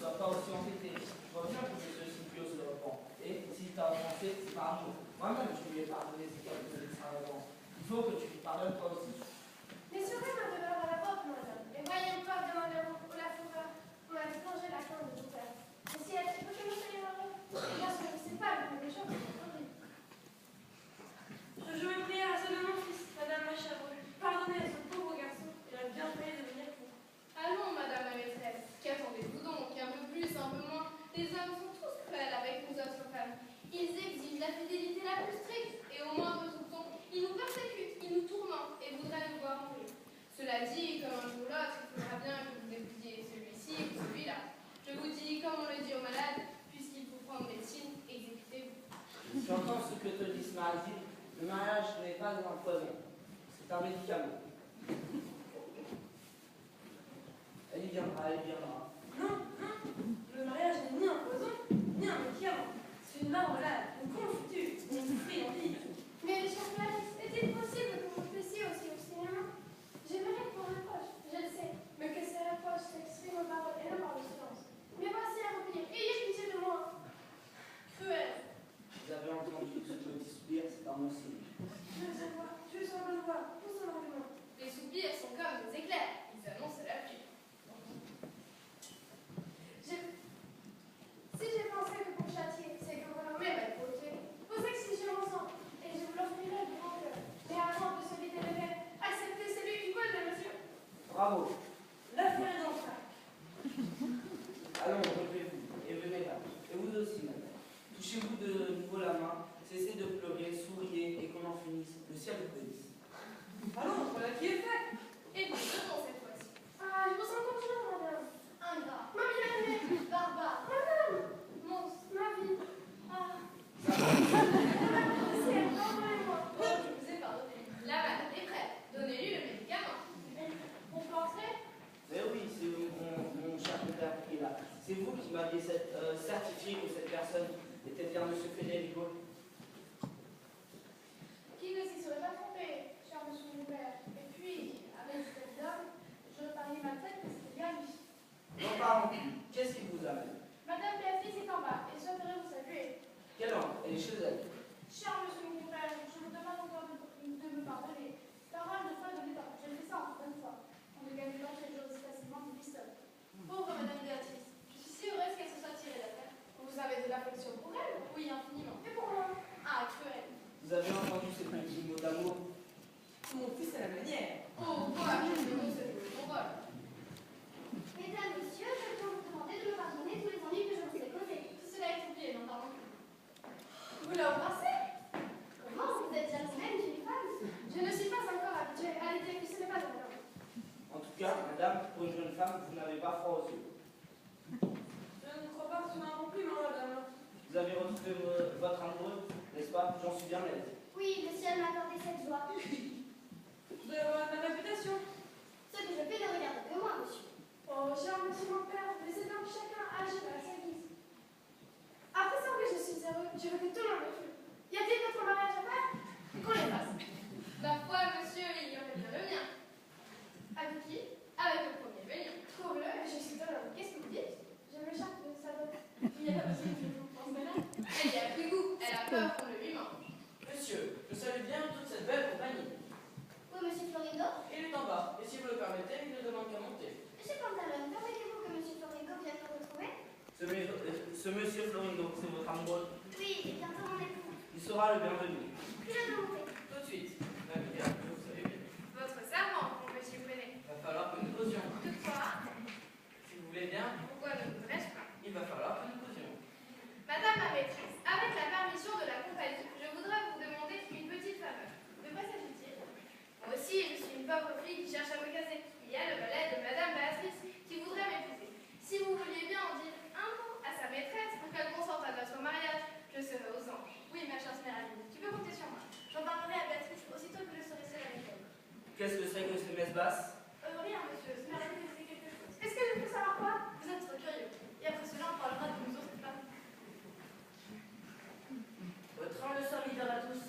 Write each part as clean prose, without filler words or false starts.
sois pas aussi entêté. Je vois bien que M. Scipio se reprend. Et s'il t'a offensé, c'est par amour. Moi-même, je lui ai pardonné ses quelques extravagants. Il faut que tu lui pardonnes toi aussi. Mais serait un devoir à la porte, madame. Et voyons pas demander au la sauveur. On a plongé la fin de tout faire. Et si elle sait que je me suis énervée, les garçons ne sait pas le méchant que j'ai entendu. Je joue une prière à ceux de mon fils, madame la Chabrol. Pardonnez à ce pauvre garçon, il a bien failli devenir fou. Allons, madame la maîtresse, qu'attendez-vous donc? Un peu plus, un peu moins. Les hommes sont tous cruels avec nous autres femmes. Ils exigent la fidélité la plus stricte, et au moindre soupçon, ils nous persécutent, ils nous tourmentent, et voudraient nous voir mourir. Cela dit, comme un jour ou l'autre, il faudra bien que vous écoutiez celui-ci ou celui-là. Je vous dis, comme on le dit aux malades, puisqu'il faut prendre médecine, exécutez-vous. J'entends ce que te dit ce mari. Le mariage n'est pas un poison. C'est un médicament. Elle y viendra, elle y viendra. Non, non, le mariage n'est ni un poison, ni un médicament. C'est une marmelade, une confiture, une friandise. Mais, cher Clarisse, est-il possible que vous puissiez aussi obstinément? J'aimerais qu'on reproche, je le sais, mais que ces reproches s'expriment par et non par le silence. Mais voici à revenir, ayez pitié de moi. Cruel. Vous avez entendu ce petit soupir, c'est un bon signe. Je sens le voir, où sont l'argument? Les soupirs sont comme des éclairs, ils annoncent la pluie. Si j'ai pensé que pour châtier, c'est que vous nommez ma beauté, vous exigez mon sang, et je vous l'offrirai du grand cœur. Mais avant de se vider le verre, acceptez celui qui coule de monsieur. Bravo. L'affaire est dans le sac. Allons, relevez-vous et venez là. Et vous aussi, madame. Touchez-vous de nouveau la main, cessez de pleurer, souriez et qu'on en finisse. Le ciel vous bénisse. Allons, voilà qui est fait. Et vous devons cette fois-ci. Ah, je vous sens confiant, madame. Ingrat, Ma bien-aimée, barbare, madame, monstre, ma vie. Ah, Ça va. c'est pardonnez-moi. oh, je vous ai pardonné. La malade est prête, donnez-lui le médicament. On peut entrer? Mais oui, c'est mon cher père qui est là. C'est vous qui m'aviez certifié que cette personne était bien M. Federico. Qui ne s'y serait pas trompé, cher monsieur mon père. Et puis, avec cet homme, je pariais ma tête que c'était bien lui. N'en parlons plus. Qu'est-ce qui vous amène? Madame Béatrice est en bas, et souhaiterait vous saluer. Quelle heure? Elle est chez elle. Cher monsieur mon père, je vous demande encore de me pardonner. Parole de foi de l'état, j'ai fait ça en bonne foi. On ne gagne pas très chose facilement du pistolet. Pauvre madame Béatrice, je suis si heureuse qu'elle se soit tirée d'affaire. Vous avez de l'affection pour elle? Oui, infiniment. Et pour moi? Ah, cruel. Vous avez entendu ces petits mots d'amour? Mon fils à la manière. Oh, voilà, je me montre mon vol. Mesdames, messieurs, je peux vous demander de me pardonner tous les ennuis que je vous ai causés. Tout cela est oublié, n'en parlons plus. Vous l'embrassez? Comment vous êtes bien vous-même une femme? Je ne suis pas encore habituée à l'idée que ce n'est pas de l'homme. En tout cas, madame, pour une jeune femme, vous n'avez pas froid aux yeux. Je ne crois pas que ce soit un compliment, madame. Vous avez retrouvé votre amoureux, n'est-ce pas? J'en suis bien aise. Oui, le ciel m'a accordé cette joie. Vous devez avoir ma réputation. Ce que je fais ne regarde que moi, monsieur. Oh, cher monsieur mon père, laissez donc chacun agir à sa guise. Après ça, oui, je suis heureux. Je veux que tout le monde me fût. Y a-t-il d'autres mariages à faire? Qu'on les fasse. Ma foi, monsieur, il y aurait bien le mien. Avec qui? Avec le premier venant. Trouve-le, je suis heureux. Qu'est-ce que vous dites? Je m'échappe de sa botte. Il y a aussi que je vous pense là. Elle y a pris goût, elle a peur qu'on le lui mange. Monsieur, je salue bien toute cette belle compagnie. Oui, monsieur Florindo? Il est en bas, et si vous le permettez, il ne demande qu'à monter. Monsieur Pantalone, permettez-vous que monsieur Florindo vienne nous retrouver? Ce monsieur Florindo, c'est votre amoureux. Oui, et bientôt mon époux. Il sera le bienvenu. Puis je dois monter. Tout de suite. Ma bien, vous savez bien. Votre serment, mon monsieur Brenet. Il va falloir que nous causions. Toutefois, Si vous voulez bien, pourquoi ne voudrais-je pas? il va falloir que nous causions. Madame ma maîtresse, avec la permission de la compagnie, je voudrais vous demander une petite faveur. De quoi s'agit-il? Moi aussi, je suis une pauvre fille qui cherche à me caser. Il y a le valet de Madame Béatrice qui voudrait m'épouser. Si vous vouliez bien en dire un mot à sa maîtresse pour qu'elle consente à notre mariage, je serai aux anges. Oui, ma chère Sméraline, tu peux compter sur moi. J'en parlerai à Béatrice aussitôt que je serai seule avec elle. Qu'est-ce que c'est que ces messes basses? Rien, monsieur. Sméraline me dit quelque chose. Est-ce que je peux savoir quoi? Vous êtes trop curieux. Et après cela, on parlera de nous autres femmes. Votre humble serviteur à tous.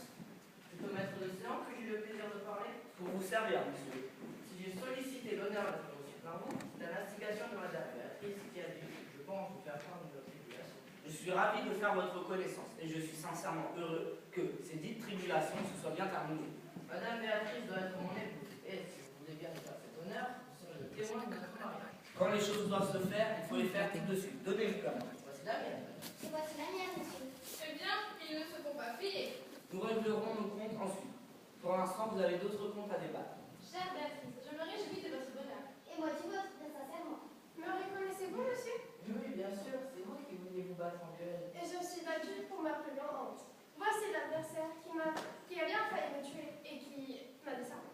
Je peux mettre de séance que j'ai eu le plaisir de parler. Pour vous servir, monsieur. Si j'ai sollicité l'honneur d'être reçu par vous, c'est à l'instigation de Madame Béatrice qui a dit, je pense, vous faire prendre une tribulation. Je suis ravi de faire votre connaissance et je suis sincèrement heureux que ces dites tribulations se soient bien terminées. Madame Béatrice doit être mon épouse, et si vous voulez bien me faire cet honneur, vous serez le témoin de notre mariage. Quand les choses doivent se faire, il faut les faire tout de suite. Donnez-le comme. Voici la mienne. Et voici la mienne, monsieur. Eh bien, ils ne se font pas payer. Nous réglerons nos comptes ensuite. Pour l'instant, vous avez d'autres comptes à débattre. Chère Béatrice, je me réjouis de votre bonheur. Et moi du vôtre, très sincèrement. Me reconnaissez-vous, monsieur? Oui, bien sûr, c'est vous qui vouliez vous battre en duel. Et je suis battue pour ma plus grande honte. Voici l'adversaire qui a bien failli me tuer et qui m'a décerné.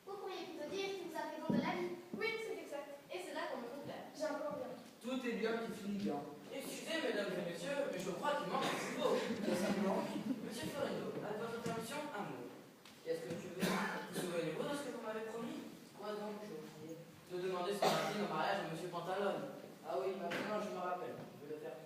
Vous pourriez plutôt dire qu'il vous a fait don de la vie. Oui, c'est exact. Et c'est là qu'on me complaît. J'ai encore bien. Tout est bien qui finit bien. Excusez, mesdames et messieurs, mais je crois qu'il manque un mot. Qu'est-ce qui manque? Monsieur Florindo, à votre permission, un mot. Qu'est-ce que tu veux? Vous souvenez-vous de ce que vous m'avez promis? Quoi donc, j'ai oublié? De demander son mari en mariage à monsieur Pantalone. Ah oui, maintenant je me rappelle, je vais le faire.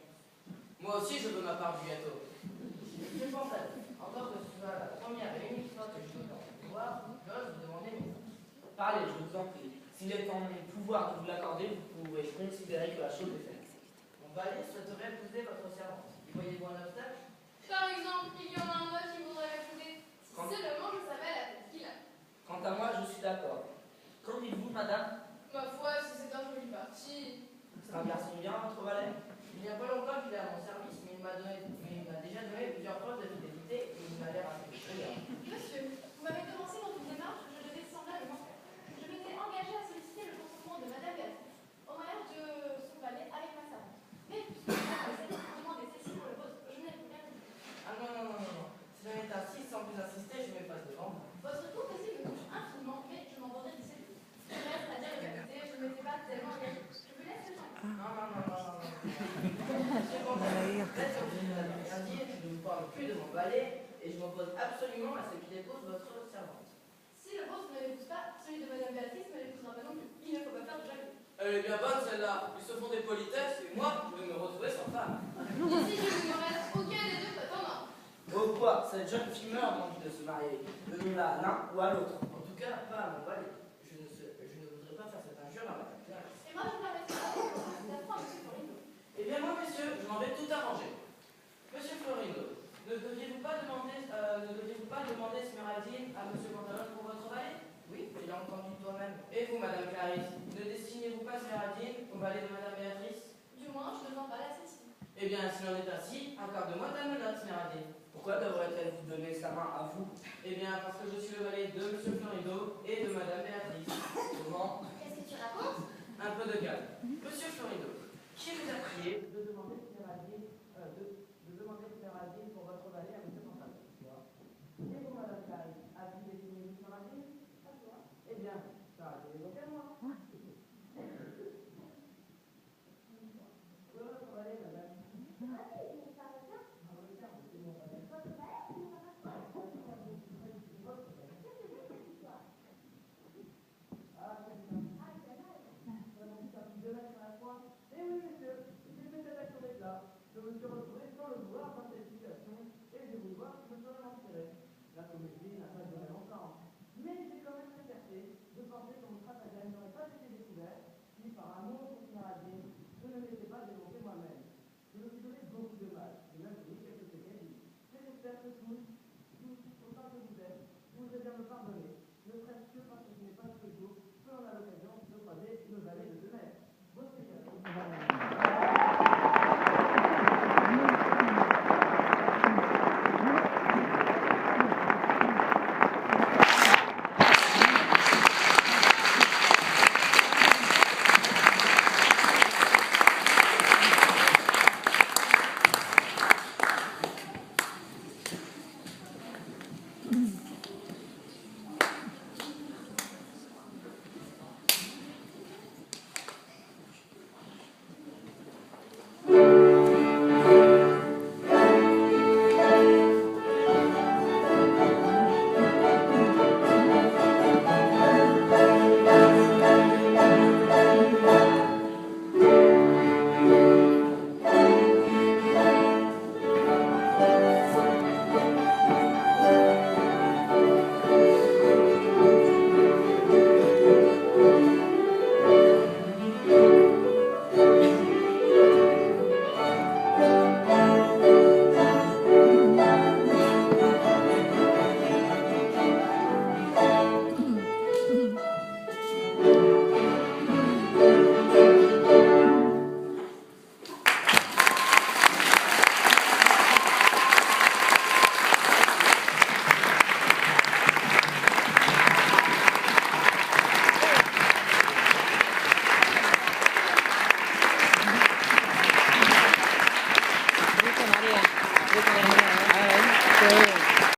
Moi aussi, je veux ma part du gâteau. Monsieur Pantalone, encore que ce soit la première et unique fois que je me dans le pouvoir, j'ose vous demander mes avis. Parlez, je vous en prie. S'il est en mon pouvoir de vous l'accorder, vous pouvez considérer que la chose est faite. Mon valet souhaiterait épouser votre servante. Y voyez-vous un obstacle? Par exemple, il y en a un autre qui voudrait m'épouser. Si Quand- seulement je savais la tête qu'il a. Quant à moi, je suis d'accord. Qu'en dites-vous, madame? Ma foi, si c'est un joli parti. C'est un garçon bien, votre valet? Il n'y a pas longtemps qu'il est à mon service, mais il m'a déjà donné plusieurs preuves de fidélité et il m'a l'air assez brillant. Monsieur, vous m'avez devancé dans une démarche que je devais semblablement faire. Je m'étais engagée à solliciter le consentement de Madame Béatrice au mariage de son valet avec ma servante. Mais puisque vous avez demandé ceci pour le vôtre, je n'ai rien dit. Ah non, non, non, non, non. Si l'on est ainsi, sans plus insister, je m'efface devant vous. Votre courtoisie me touche infiniment, mais je m'en voudrais d'ici. Je reste à dire la vérité, je ne m'étais pas tellement engagée. Je vous laisse le temps. Non, non, non, non, non, non. Monsieur Pantalone, vous êtes comme je ne vous avais rien dit, je ne vous parle plus de mon valet et je m'oppose absolument à ce qu'il épouse votre servante. Si le vôtre ne l'épouse pas, celui de Madame Béatrice ne l'épousera pas non plus. Il ne faut pas faire de jaloux. Elle est bien bonne celle-là. Ils se font des politesses et moi, je vais me retrouver sans femme. Ici, je ne me reste aucun des deux prétendants. Oh quoi? Cette jeune fille meurt d'envie de se marier. Donnons-la à l'un ou à l'autre. En tout cas, pas à mon valet. Je ne voudrais pas faire cette injure à madame Clarisse. Et moi, je permettrai d'apprendre à Monsieur Florindo. Eh bien moi, messieurs, je m'en vais tout arranger. Monsieur Florindo, ne deviez-vous pas demander Sméradine à Monsieur Pantalone pour votre valet? Oui, tu l'as entendu toi-même. Et vous, madame Clarisse, ne destinez-vous pas Sméradine au valet de madame Béatrice? Du moins, je ne demande pas la ceci. Eh bien, s'il en est ainsi, accorde-moi ta menotte, Sméradine. Pourquoi devrait-elle vous donner sa main à vous? Eh bien, parce que je suis le valet de Monsieur Florindo et de madame Béatrice. Comment? Qu'est-ce que tu racontes? Un peu de calme. Monsieur Florindo, qui vous a prié de demander Sméradine pour votre valet à Monsieur Pantalone? Et vous, madame Clarisse, a-t-il désigné Sméradine? Eh bien, Sméradine est donc à moi. Votre valet, madame. Eh oui, monsieur, j'ai fait cette action d'éclat. Je me suis retrouvé sans le vouloir dans cette